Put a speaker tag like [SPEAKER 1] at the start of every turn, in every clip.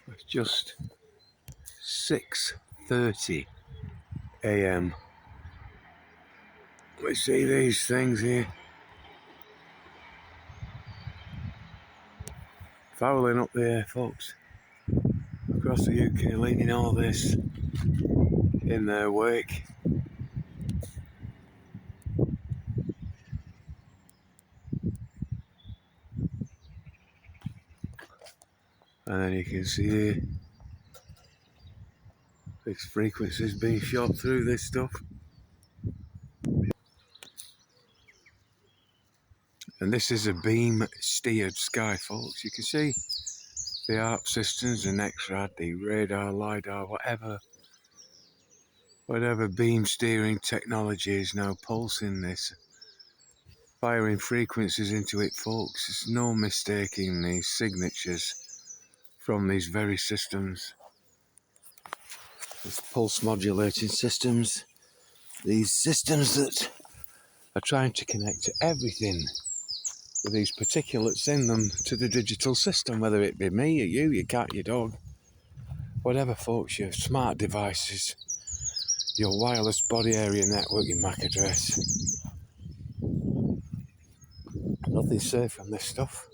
[SPEAKER 1] It's just 6:30 a.m. We see these things here fouling up the air, folks, across the UK, leading all this in their wake. And then you can see here these frequencies being shot through this stuff. And this is a beam steered sky, folks. You can see the ARP systems, the NEXRAD, the radar, LiDAR, whatever beam steering technology is now pulsing this, firing frequencies into it, folks. There's no mistaking these signatures from these very systems. These pulse modulating systems, these systems that are trying to connect everything with these particulates in them to the digital system, whether it be me or you, your cat, your dog, whatever, folks, your smart devices, your wireless body area network, your MAC address. Nothing's safe from this stuff,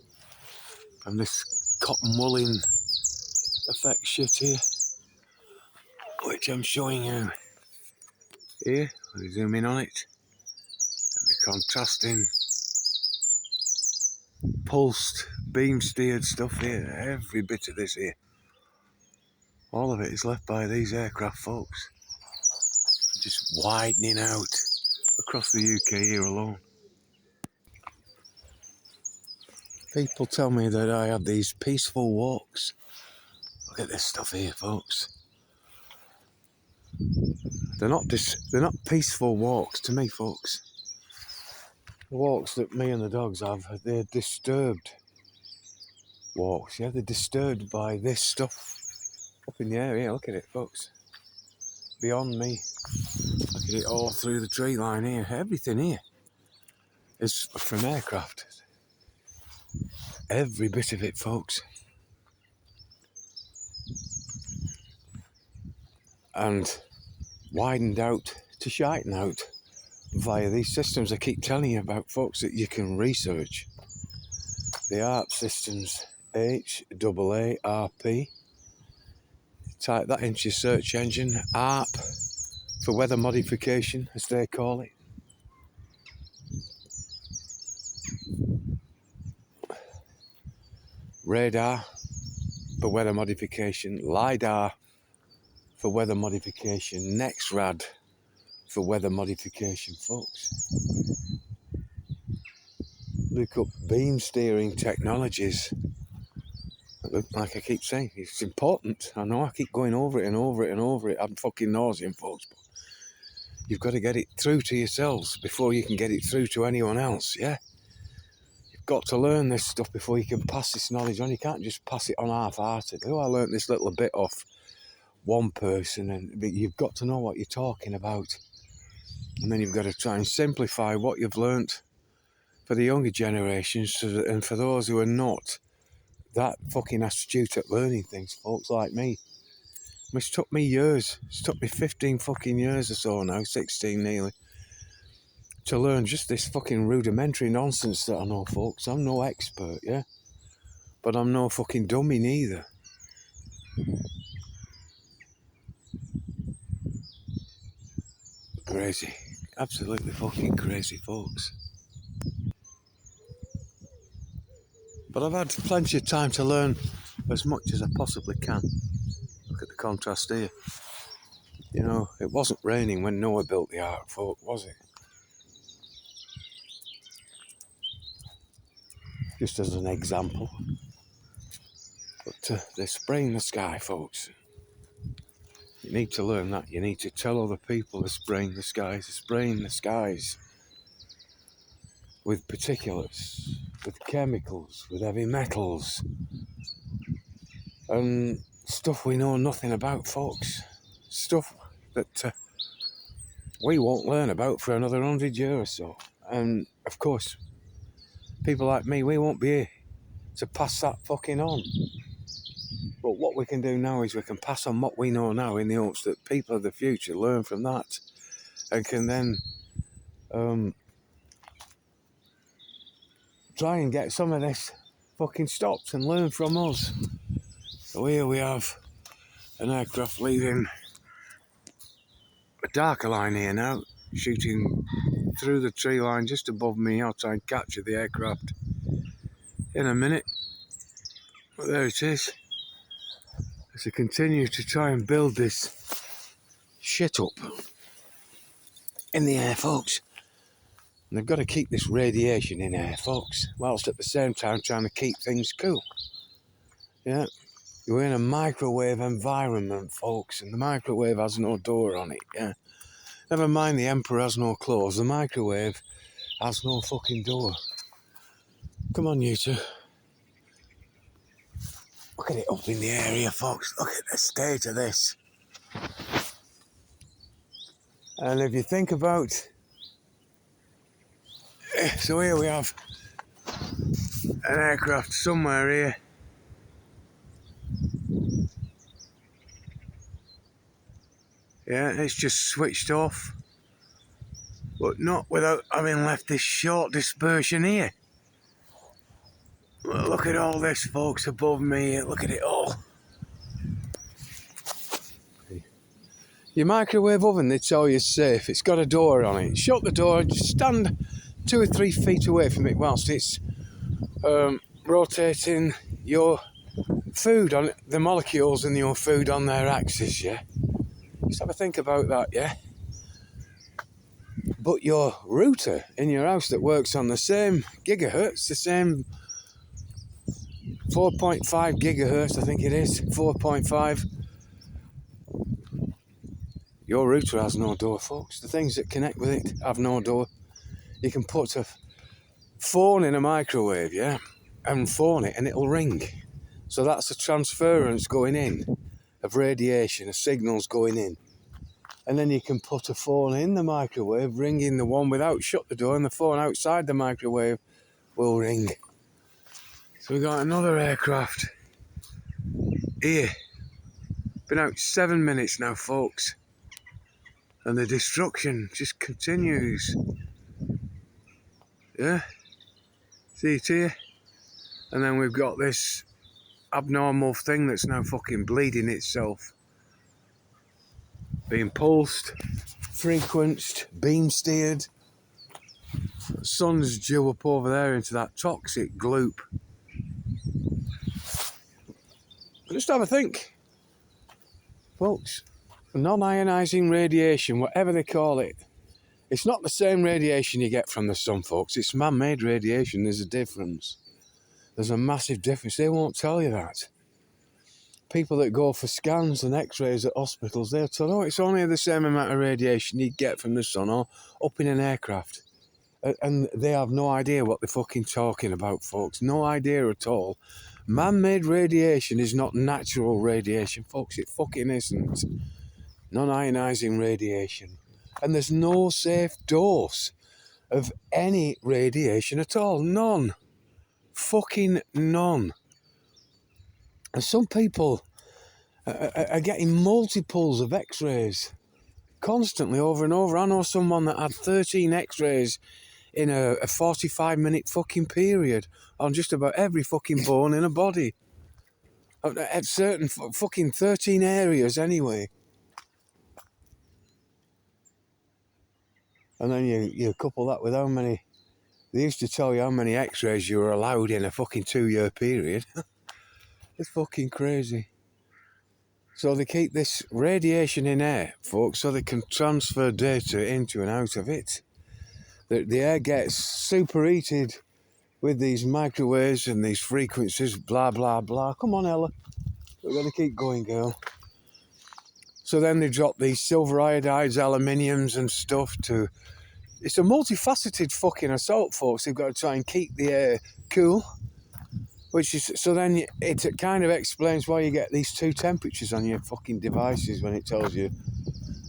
[SPEAKER 1] from this cotton woolen effect shit here, which I'm showing you here. We zoom in on it, and the contrasting pulsed beam steered stuff here, every bit of this here, all of it is left by these aircraft, folks, just widening out across the UK here alone. People tell me that I have these peaceful walks. Look at this stuff here, folks. They're not peaceful walks to me, folks. The walks that me and the dogs have, they're disturbed walks. Yeah, they're disturbed by this stuff up in the air here. Look at it, folks. Beyond me. Look at it all through the tree line here. Everything here is from aircraft. Every bit of it, folks. And widened out to shiten out via these systems I keep telling you about, folks, that you can research. The ARP systems, HAARP. Type that into your search engine. ARP for weather modification, as they call it. Radar for weather modification. LiDAR for weather modification. NEXRAD for weather modification, folks. Look up beam steering technologies. Like I keep saying, it's important. I know I keep going over it and over it and over it. I'm fucking nauseous, folks. But you've got to get it through to yourselves before you can get it through to anyone else, yeah? You've got to learn this stuff before you can pass this knowledge on. You can't just pass it on half-heartedly. Oh, I learnt this little bit off one person, but you've got to know what you're talking about. And then you've got to try and simplify what you've learnt for the younger generations and for those who are not that fucking astute at learning things, folks, like me. It's took me years. It's took me 15 fucking years or so now, 16 nearly, to learn just this fucking rudimentary nonsense that I know, folks. I'm no expert, yeah? But I'm no fucking dummy neither. Crazy. Absolutely fucking crazy, folks. But I've had plenty of time to learn as much as I possibly can. Look at the contrast here. You know, it wasn't raining when Noah built the ark, folk, was it? Just as an example. But they're spraying the sky, folks. You need to learn that. You need to tell other people they're spraying the skies. They're spraying the skies with particulates, with chemicals, with heavy metals, and stuff we know nothing about, folks. Stuff that we won't learn about for another 100 years or so. And of course, people like me, we won't be here to pass that fucking on. But what we can do now is we can pass on what we know now in the hopes that people of the future learn from that and can then try and get some of this fucking stopped and learn from us. So here we have an aircraft leaving a darker line here now, shooting through the tree line just above me. I'll try and capture the aircraft in a minute. But there it is. As I continue to try and build this shit up in the air, folks. And they've got to keep this radiation in air, folks, whilst at the same time trying to keep things cool. Yeah, you're in a microwave environment, folks, and the microwave has no door on it, yeah. Never mind the Emperor has no clothes, the microwave has no fucking door. Come on, you two. Look at it up in the area, folks. Look at the state of this. And if you think about... So here we have an aircraft somewhere here. Yeah, it's just switched off. But not without having left this short dispersion here. Look at all this, folks, above me. Look at it all. Your microwave oven, they tell you, is safe. It's got a door on it. Shut the door, just stand 2 or 3 feet away from it whilst it's rotating your food on the molecules in your food on their axis, yeah? Just have a think about that, yeah? But your router in your house that works on the same gigahertz, the same 4.5 gigahertz, I think it is, 4.5. Your router has no door, folks. The things that connect with it have no door. You can put a phone in a microwave, yeah, and phone it and it'll ring. So that's a transference going in of radiation, of signals going in. And then you can put a phone in the microwave, ringing the one without, shut the door, and the phone outside the microwave will ring. So we got another aircraft here. Been out 7 minutes now, folks. And the destruction just continues. Yeah? See it here? And then we've got this abnormal thing that's now fucking bleeding itself. Being pulsed, frequenced, beam steered. The sun's due up over there into that toxic gloop. Just have a think, folks. Non-ionising radiation, whatever they call it, it's not the same radiation you get from the sun, folks. It's man-made radiation. There's a difference. There's a massive difference. They won't tell you that. People that go for scans and x-rays at hospitals, they're told, oh, it's only the same amount of radiation you get from the sun or up in an aircraft. And they have no idea what they're fucking talking about, folks. No idea at all. Man-made radiation is not natural radiation, folks. It fucking isn't. Non-ionising radiation. And there's no safe dose of any radiation at all. None. Fucking none. And some people are getting multiples of x-rays constantly over and over. I know someone that had 13 x-rays in a 45-minute fucking period on just about every fucking bone in a body. At certain fucking 13 areas anyway. And then you couple that with how many... They used to tell you how many x-rays you were allowed in a fucking 2-year period. It's fucking crazy. So they keep this radiation in air, folks, so they can transfer data into and out of it. The air gets superheated with these microwaves and these frequencies, blah, blah, blah. Come on, Ella. We're going to keep going, girl. So then they drop these silver iodides, aluminiums and stuff to... It's a multifaceted fucking assault, folks. They've got to try and keep the air cool. Which is... So then it kind of explains why you get these 2 temperatures on your fucking devices when it tells you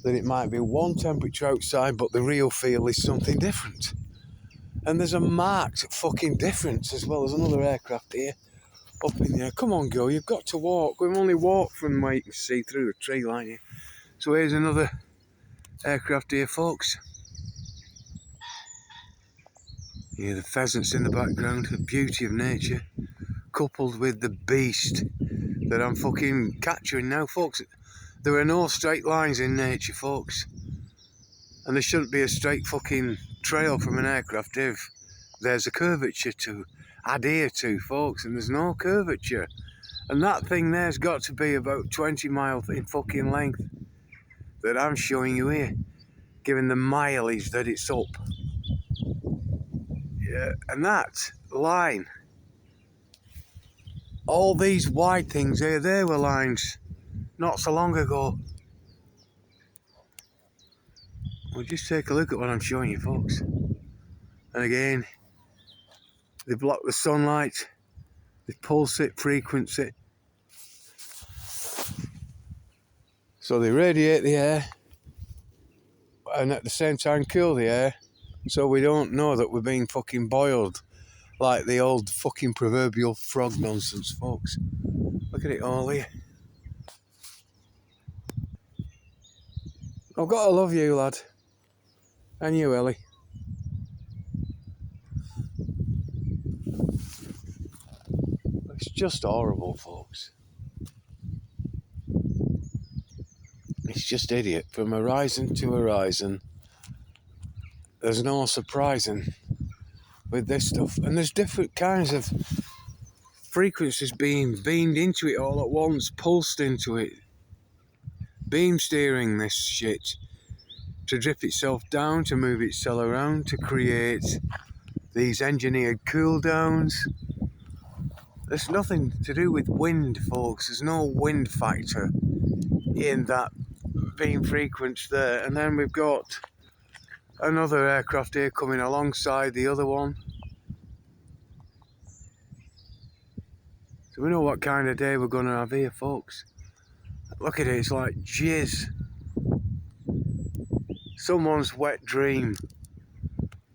[SPEAKER 1] that it might be one temperature outside, but the real feel is something different. And there's a marked fucking difference as well. There's another aircraft here. up in there. Come on, girl, you've got to walk. We've only walked from where you can see through the tree line here. So here's another aircraft here, folks. Yeah, the pheasants in the background, the beauty of nature, coupled with the beast that I'm fucking capturing now, folks. There are no straight lines in nature, folks. And there shouldn't be a straight fucking trail from an aircraft if there's a curvature to adhere to, folks, and there's no curvature. And that thing there's got to be about 20 miles in fucking length that I'm showing you here, given the mileage that it's up. Yeah, and that line, all these wide things here, they were lines not so long ago. Well, just take a look at what I'm showing you, folks. And again, they block the sunlight, they pulse it, frequency. So they radiate the air and at the same time cool the air, so we don't know that we're being fucking boiled like the old fucking proverbial frog nonsense, folks. Look at it all here. I've got to love you, lad. And you, Ellie. It's just horrible, folks. It's just idiot. From horizon to horizon. There's no surprising with this stuff. And there's different kinds of frequencies being beamed into it all at once, pulsed into it. Beam steering this shit to drip itself down, to move itself around, to create these engineered cool downs. There's nothing to do with wind, folks. There's no wind factor in that beam frequency there. And then we've got another aircraft here coming alongside the other one. So we know what kind of day we're going to have here, folks. Look at it, it's like jizz. Someone's wet dream.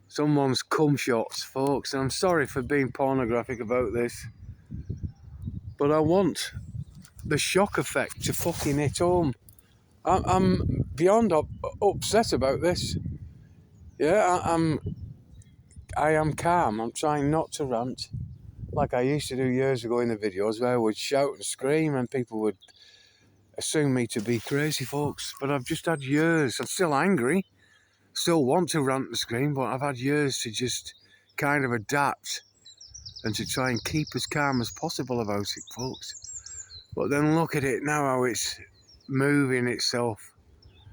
[SPEAKER 1] Someone's cum shots, folks. I'm sorry for being pornographic about this, but I want the shock effect to fucking hit home. I'm beyond upset about this. Yeah, I am calm. I'm trying not to rant like I used to do years ago in the videos where I would shout and scream and people would assume me to be crazy, folks. But I've just had years. I'm still angry. Still want to rant and scream, but I've had years to just kind of adapt and to try and keep as calm as possible about it, folks. But then look at it now, how it's moving itself,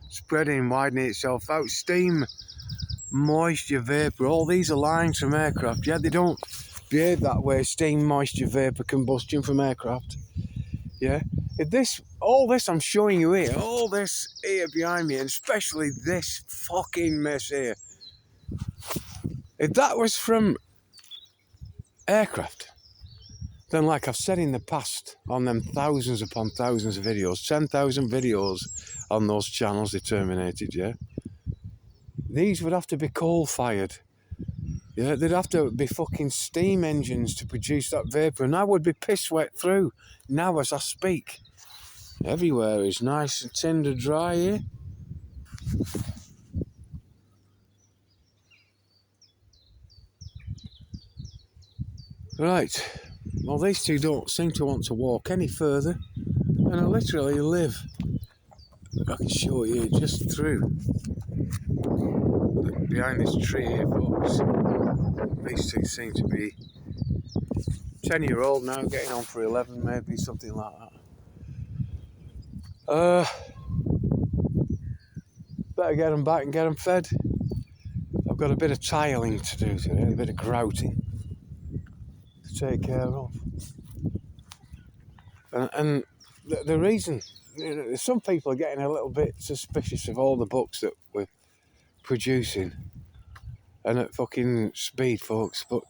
[SPEAKER 1] spreading, widening itself out. Steam, moisture, vapour, all these are lines from aircraft. Yeah, they don't behave that way. Steam, moisture, vapour, combustion from aircraft. Yeah, if this, all this I'm showing you here, all this here behind me, and especially this fucking mess here, if that was from aircraft, then like I've said in the past on them thousands upon thousands of videos, 10,000 videos on those channels they terminated, yeah, these would have to be coal-fired. Yeah, there'd have to be fucking steam engines to produce that vapour, and I would be piss wet through now as I speak. Everywhere is nice and tinder dry here. Right, well these two don't seem to want to walk any further, and I literally live, I can show you just through, behind this tree here, folks. These two seem to be 10-year-old now, getting on for 11 maybe, something like that. Better get them back and get them fed. I've got a bit of tiling to do today, a bit of grouting to take care of. And the reason, you know, some people are getting a little bit suspicious of all the books that we're producing and at fucking speed, folks, but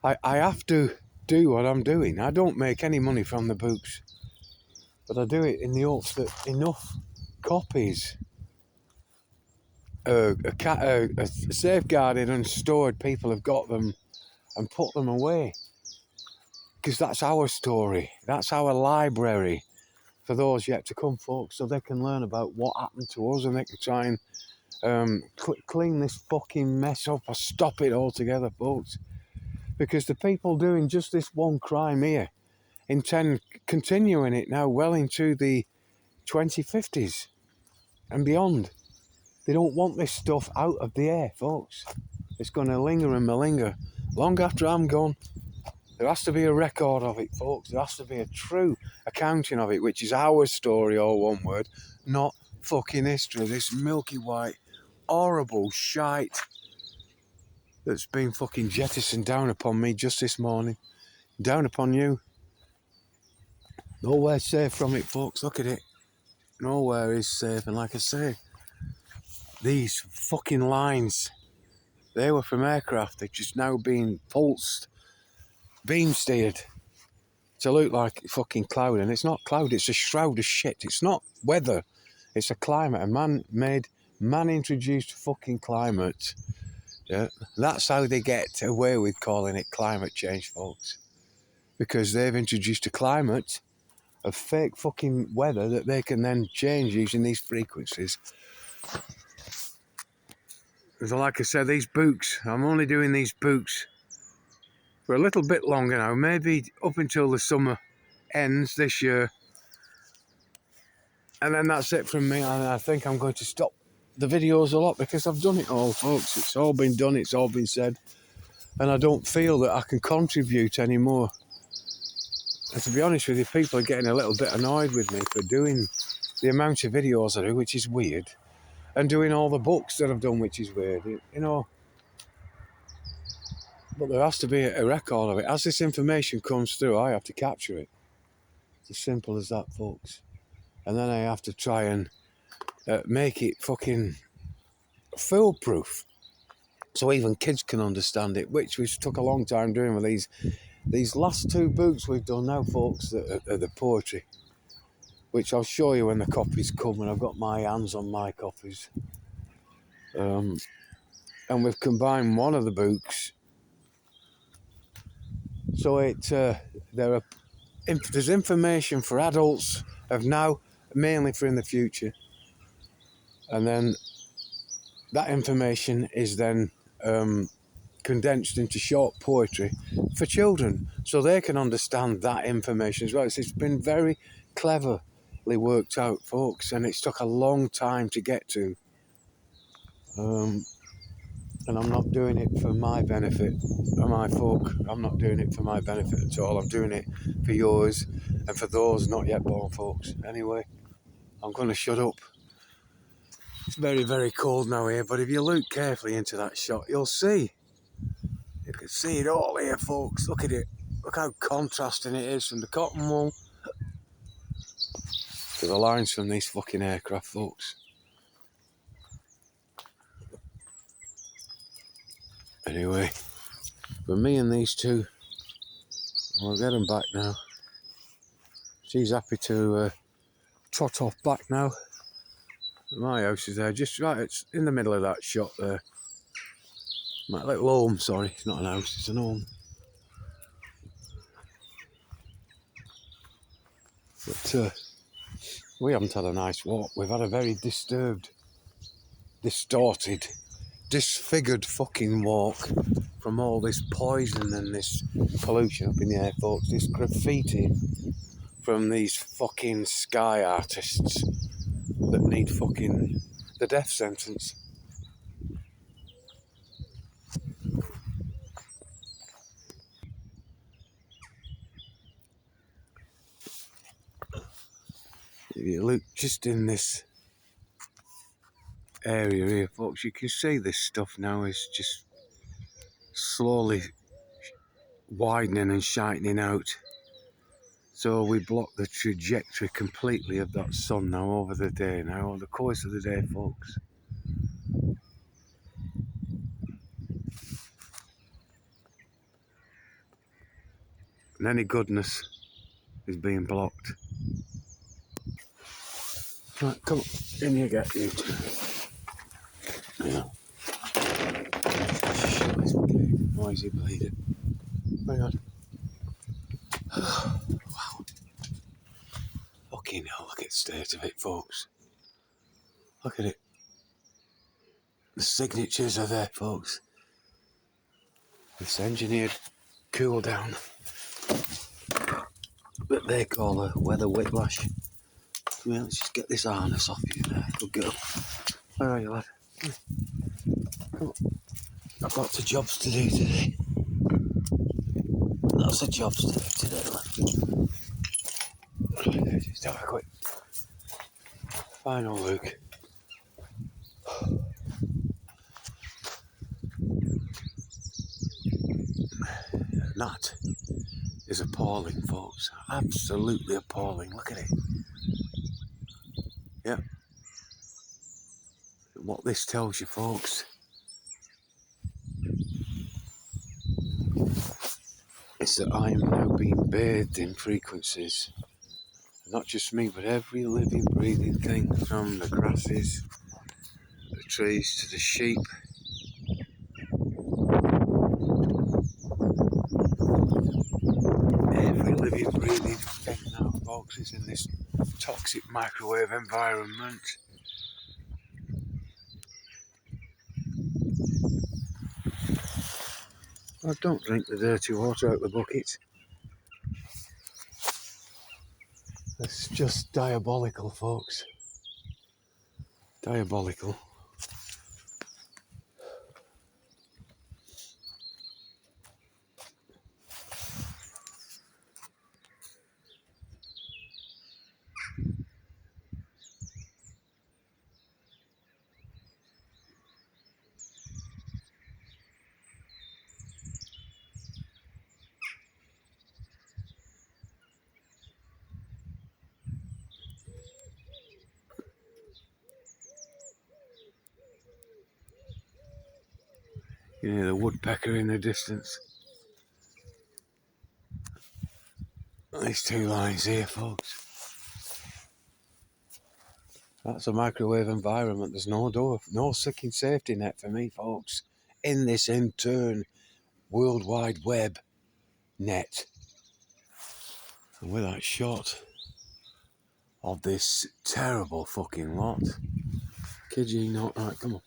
[SPEAKER 1] I have to do what I'm doing. I don't make any money from the books, but I do it in the hopes that enough copies safeguarded and stored, people have got them and put them away. Because that's our story. That's our library for those yet to come, folks, so they can learn about what happened to us and they can try and clean this fucking mess up or stop it altogether, folks. Because the people doing just this one crime here intend continuing it now well into the 2050s and beyond. They don't want this stuff out of the air, folks. It's going to linger and malinger long after I'm gone. There has to be a record of it, folks. There has to be a true accounting of it, which is our story, all one word, not fucking history. This milky white, horrible shite that's been fucking jettisoned down upon me just this morning. Down upon you. Nowhere safe from it, folks. Look at it. Nowhere is safe. And like I say, these fucking lines, they were from aircraft. They're just now being pulsed, beam steered to look like fucking cloud. And it's not cloud, it's a shroud of shit. It's not weather. It's a climate, a man-made, man-introduced fucking climate. Yeah, that's how they get away with calling it climate change, folks. Because they've introduced a climate of fake fucking weather that they can then change using these frequencies. So like I said, these books, I'm only doing these books for a little bit longer now, maybe up until the summer ends this year. And then that's it from me, and I think I'm going to stop the videos a lot because I've done it all, folks. It's all been done, it's all been said, and I don't feel that I can contribute anymore. And to be honest with you, people are getting a little bit annoyed with me for doing the amount of videos I do, which is weird, and doing all the books that I've done, which is weird, you know. But there has to be a record of it. As this information comes through, I have to capture it. It's as simple as that, folks. And then I have to try and make it fucking foolproof, so even kids can understand it, which we took a long time doing with these last two books we've done now, folks, that are the poetry, which I'll show you when the copies come, and I've got my hands on my copies. And we've combined one of the books, so there's information for adults of now, mainly for in the future, and then that information is then condensed into short poetry for children, so they can understand that information as well. It's been very cleverly worked out, folks, and it's took a long time to get to. And I'm not doing it for my benefit, or my folk. I'm not doing it for my benefit at all. I'm doing it for yours and for those not yet born, folks. Anyway, I'm going to shut up. It's very, very cold now here, but if you look carefully into that shot, you'll see. You can see it all here, folks. Look at it. Look how contrasting it is from the cotton wool to the lines from these fucking aircraft, folks. Anyway, for me and these two, I'll get them back now. She's happy to trot off back now. My house is there, just right, it's in the middle of that shot there. My little home, sorry, it's not an house, it's an home. But we haven't had a nice walk. We've had a very disturbed, distorted, disfigured fucking walk from all this poison and this pollution up in the air, folks. This graffiti from these fucking sky artists that need fucking the death sentence. If you look just in this area here, folks, you can see this stuff now is just slowly widening and shining out. So we block the trajectory completely of that sun now over the day, now over the course of the day, folks. And any goodness is being blocked. Right, come on, in you get, you two. Yeah. Shut this fucking noisy bleeder. Hang on. Wow. Fucking hell, look at the state of it, folks. Look at it. The signatures are there, folks. This engineered cool down that they call a weather whiplash. Well, let's just get this harness off you there. Good girl. Where are you, lad? Come on. I've got the jobs to do today. Lots of jobs to do today, lad. Right, just have a quick final look. That is appalling, folks. Absolutely appalling. Look at it. Yeah. What this tells you, folks, is that I am now being bathed in frequencies. Not just me, but every living, breathing thing, from the grasses, the trees, to the sheep. Every living, breathing thing now, folks, is in this toxic microwave environment. I don't drink the dirty water out the bucket. It's just diabolical, folks. Diabolical. You hear the woodpecker in the distance. These two lines here, folks. That's a microwave environment. There's no door, no second safety net for me, folks, in this in turn World Wide Web net. And with that shot of this terrible fucking lot, kid you not, right, come on,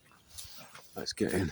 [SPEAKER 1] let's get in.